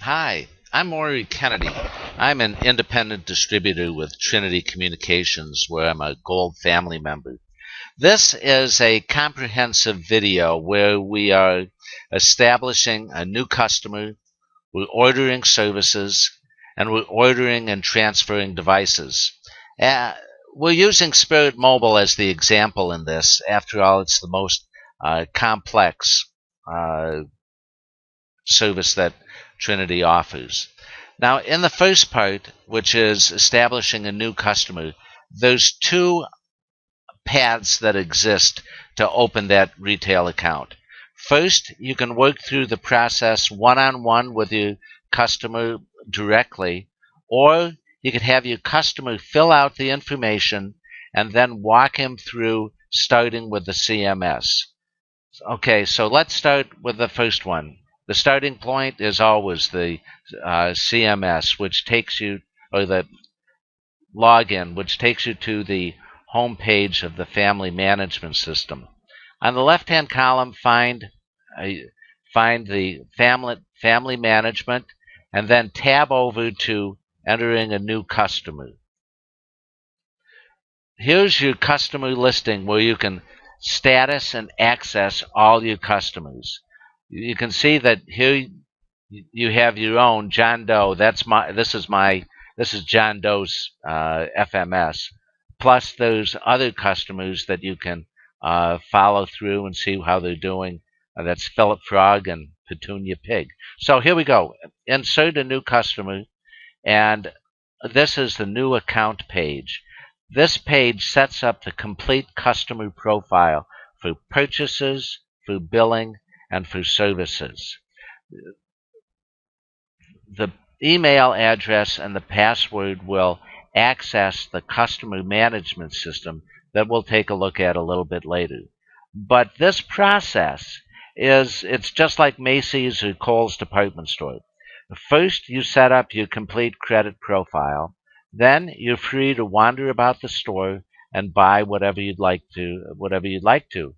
Hi, I'm Maury Kennedy. I'm an independent distributor with Trinity Communications, where I'm a Gold family member. This is a comprehensive video where we are establishing a new customer, we're ordering services, and we're ordering and transferring devices. Uh, we're using Spirit Mobile as the example in this. After all, it's the most complex uh, service that Trinity offers. Now, in the first part, which is establishing a new customer, there's two paths that exist to open that retail account. First, you can work through the process one-on-one with your customer directly, or you could have your customer fill out the information and then walk him through starting with the CMS. Okay, so let's start with the first one. The starting point is always the CMS, which takes you, or the login, which takes you to the home page of the family management system. On the left-hand column, uh, find the family management, and then tab over to entering a new customer. Here's your customer listing where you can status and access all your customers. You can see that here you have your own John Doe. This is John Doe's FMS. Plus, there's other customers that you can follow through and see how they're doing. That's Philip Frog and Petunia Pig. So here we go. Insert a new customer, and this is the new account page. This page sets up the complete customer profile for purchases, for billing, and for services. The email address and the password will access the customer management system that we'll take a look at a little bit later. But this process it's just like Macy's or Kohl's department store. First, you set up your complete credit profile. Then you're free to wander about the store and buy whatever you'd like to.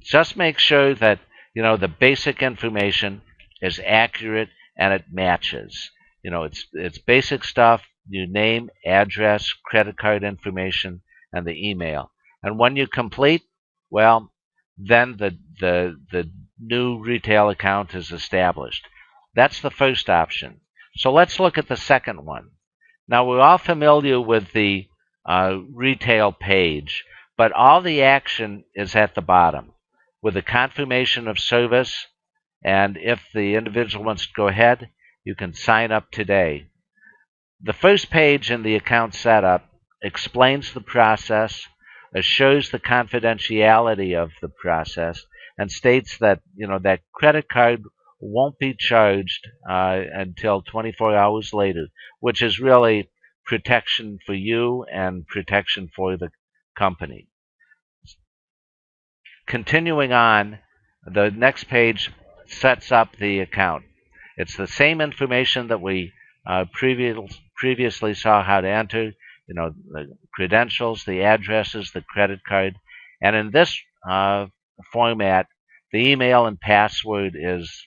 Just make sure that the basic information is accurate and it matches. It's basic stuff: your name, address, credit card information, and the email. And when you complete, well, then the new retail account is established. That's the first option. So let's look at the second one. Now, we're all familiar with the retail page, but all the action is at the bottom with the confirmation of service. And if the individual wants to go ahead, you can sign up today. The first page in the account setup explains the process, assures the confidentiality of the process, and states that that credit card won't be charged until 24 hours later, which is really protection for you and protection for the company. Continuing on, the next page sets up the account. It's the same information that we previously saw how to enter, the credentials, the addresses, the credit card. And in this format, the email and password is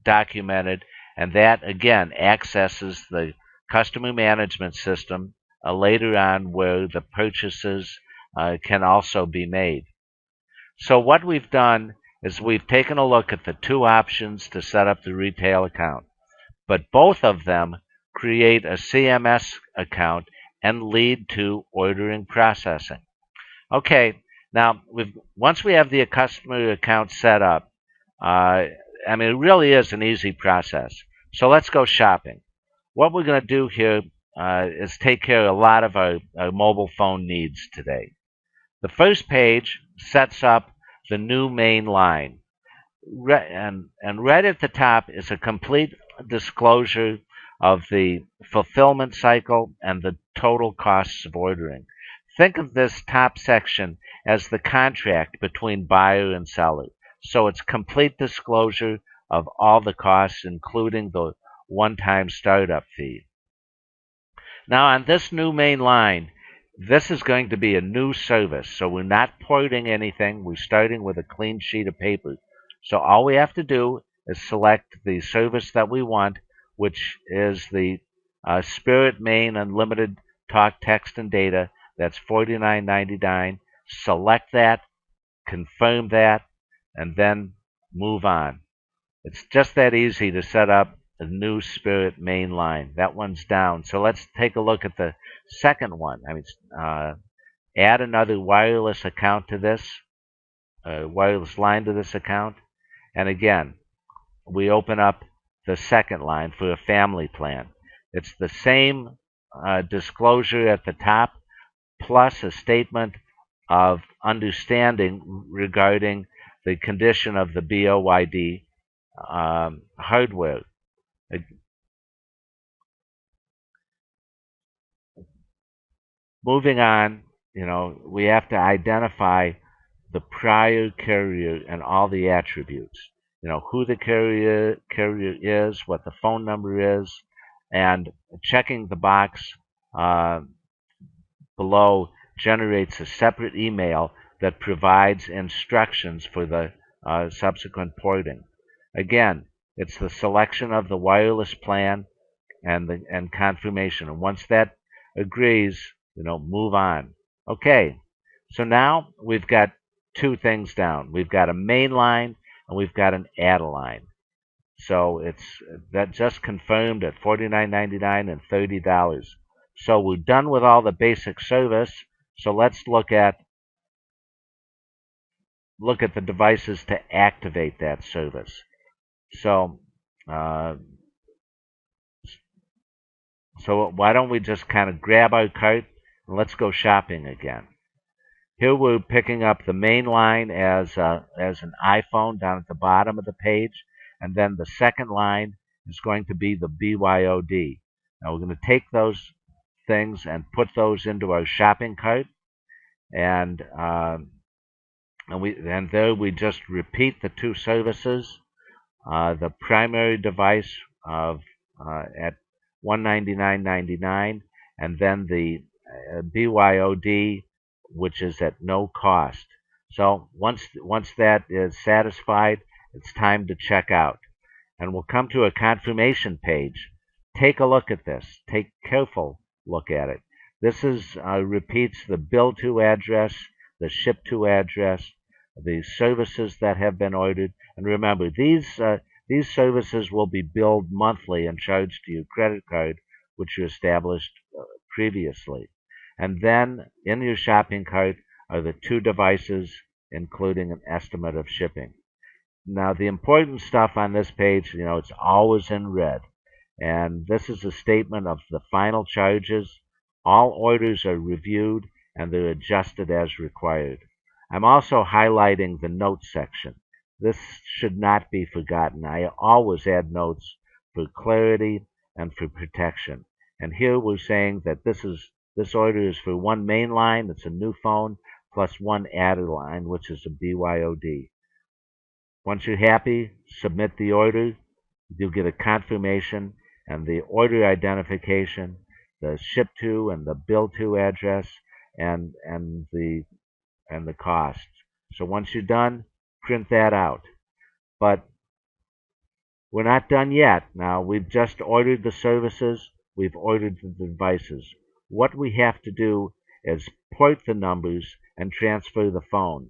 documented, and that, again, accesses the customer management system later on where the purchases can also be made. So what we've done is we've taken a look at the two options to set up the retail account, but both of them create a CMS account and lead to ordering processing. Okay, now once we have the customer account set up, it really is an easy process. So let's go shopping. What we're going to do here is take care of a lot of our mobile phone needs today. The first page sets up the new main line. And right at the top is a complete disclosure of the fulfillment cycle and the total costs of ordering. Think of this top section as the contract between buyer and seller. So it's complete disclosure of all the costs, including the one-time startup fee. Now, on this new main line, this is going to be a new service, so we're not porting anything. We're starting with a clean sheet of paper. So all we have to do select the service that we want, which is the Spirit Main Unlimited Talk, Text, and Data. That's $49.99. Select that, confirm that, and then move on. It's just that easy to set up a new Spirit main line. That one's down. So let's take a look at the second one. Add another wireless account to this, wireless line to this account. And again, we open up the second line for a family plan. It's the same disclosure at the top, plus a statement of understanding regarding the condition of the BYOD hardware. Moving on, we have to identify the prior carrier and all the attributes. Who the carrier is, what the phone number is, and checking the box below generates a separate email that provides instructions for the subsequent porting. Again, it's the selection of the wireless plan and confirmation. And once that agrees, move on. Okay, so now we've got two things down. We've got a main line and we've got an add line. So that just confirmed at $49.99 and $30. So we're done with all the basic service. So let's look at the devices to activate that service. So why don't we just kind of grab our cart and let's go shopping again. Here we're picking up the main line as an iPhone down at the bottom of the page, and then the second line is going to be the BYOD. Now we're going to take those things and put those into our shopping cart, and there we just repeat the two services. The primary device at $199.99, and then the BYOD, which is at no cost. So once that is satisfied, it's time to check out. And we'll come to a confirmation page. Take a look at this. Take careful look at it. This repeats the bill to address, the ship to address, the services that have been ordered. And remember, these services will be billed monthly and charged to your credit card, which you established previously. And then in your shopping cart are the two devices, including an estimate of shipping. Now, the important stuff on this page, it's always in red. And this is a statement of the final charges. All orders are reviewed and they're adjusted as required. I'm also highlighting the notes section. This should not be forgotten. I always add notes for clarity and for protection. And here we're saying that this order is for one main line, it's a new phone, plus one added line, which is a BYOD. Once you're happy, submit the order. You'll get a confirmation and the order identification, the ship to and the bill to address, and the cost. So once you're done, print that out. But we're not done yet. Now, we've just ordered the services, we've ordered the devices. What we have to do is port the numbers and transfer the phone.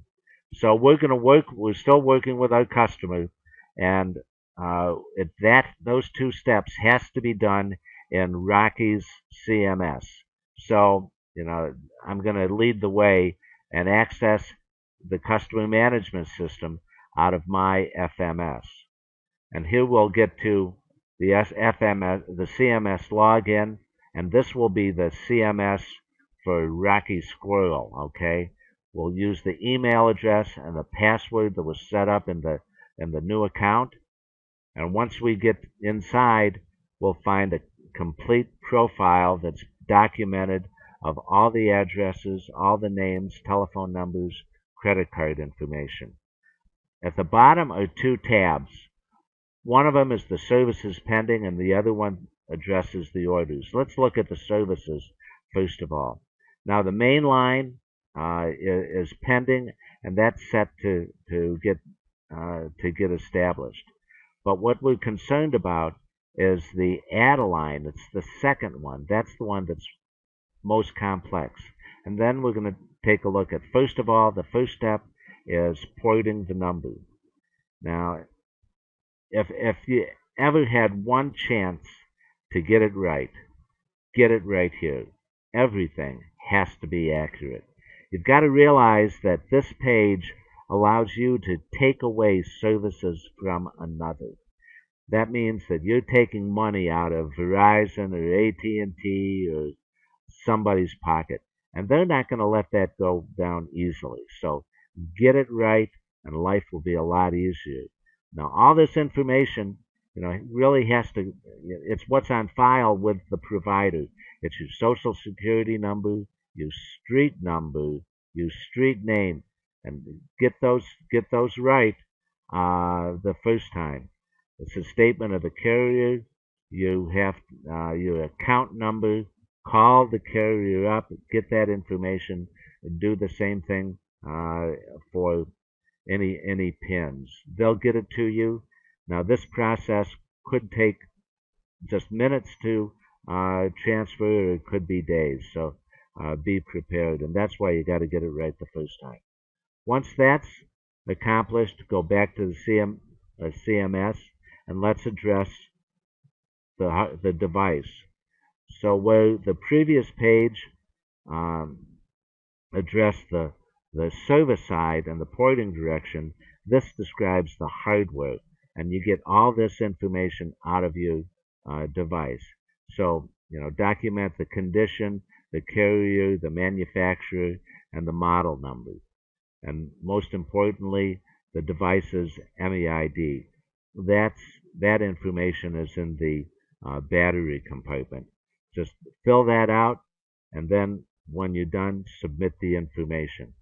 So we're still working with our customer, and those two steps has to be done in Rocky's CMS. So, I'm going to lead the way and access the customer management system out of my FMS. And here we'll get to the CMS login, and this will be the CMS for Rocky Squirrel, okay? We'll use the email address and the password that was set up in the new account. And once we get inside, we'll find a complete profile that's documented of all the addresses, all the names, telephone numbers, credit card information. At the bottom are two tabs. One of them is the services pending, and the other one addresses the orders. Let's look at the services first of all. Now, the main line is pending, and that's set to get established. But what we're concerned about is the add-a-line. It's the second one. That's the one that's most complex. And then we're going to take a look at, first of all, the first step is porting the number. Now, if you ever had one chance to get it right here. Everything has to be accurate. You've got to realize that this page allows you to take away services from another. That means that you're taking money out of Verizon or AT&T or somebody's pocket, and they're not going to let that go down easily. So get it right, and life will be a lot easier. Now, all this information, really has to, it's what's on file with the provider. It's your social security number, your street number, your street name, and get those right the first time. It's a statement of the carrier. You have your account number. Call the carrier up, get that information, and do the same thing for any pins. They'll get it to you. Now, this process could take just minutes to transfer, or it could be days. So be prepared, and that's why you got to get it right the first time. Once that's accomplished, go back to the CMS, and let's address the device. So where the previous page addressed the service side and the porting direction, this describes the hardware, and you get all this information out of your device. So, document the condition, the carrier, the manufacturer, and the model number. And most importantly, the device's MEID. That information is in the battery compartment. Just fill that out, and then when you're done, submit the information.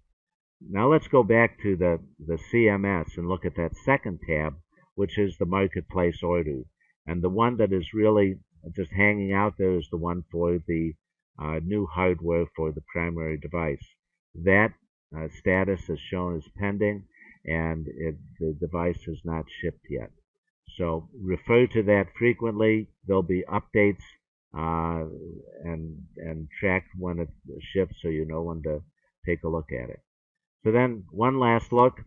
Now let's go back to the CMS and look at that second tab, which is the marketplace order. And the one that is really just hanging out there is the one for the new hardware for the primary device. That status is shown as pending, and the device has not shipped yet. So refer to that frequently. There'll be updates and track when it ships, so you know when to take a look at it. So then one last look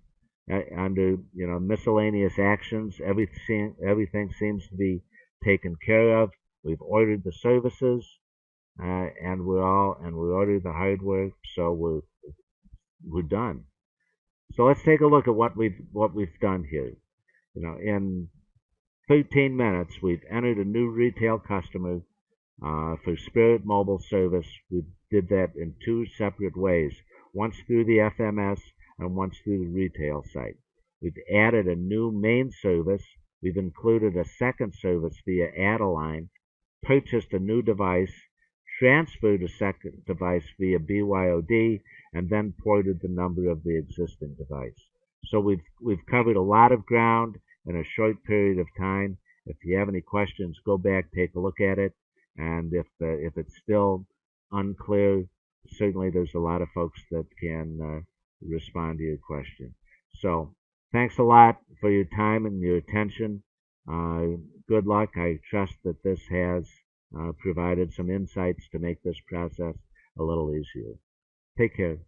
under miscellaneous actions. Everything seems to be taken care of. We've ordered the services, and we ordered the hardware, so we're done. So let's take a look at what we've done here. In 13 minutes, we've entered a new retail customer for Spirit Mobile service. We did that in two separate ways, once through the FMS and once through the retail site. We've added a new main service. We've included a second service via add-a-line, purchased a new device, transferred a second device via BYOD, and then ported the number of the existing device. So we've covered a lot of ground in a short period of time. If you have any questions, go back, take a look at it, and if it's still unclear, certainly there's a lot of folks that can respond to your question. So thanks a lot for your time and your attention. Good luck. I trust that this has provided some insights to make this process a little easier. Take care.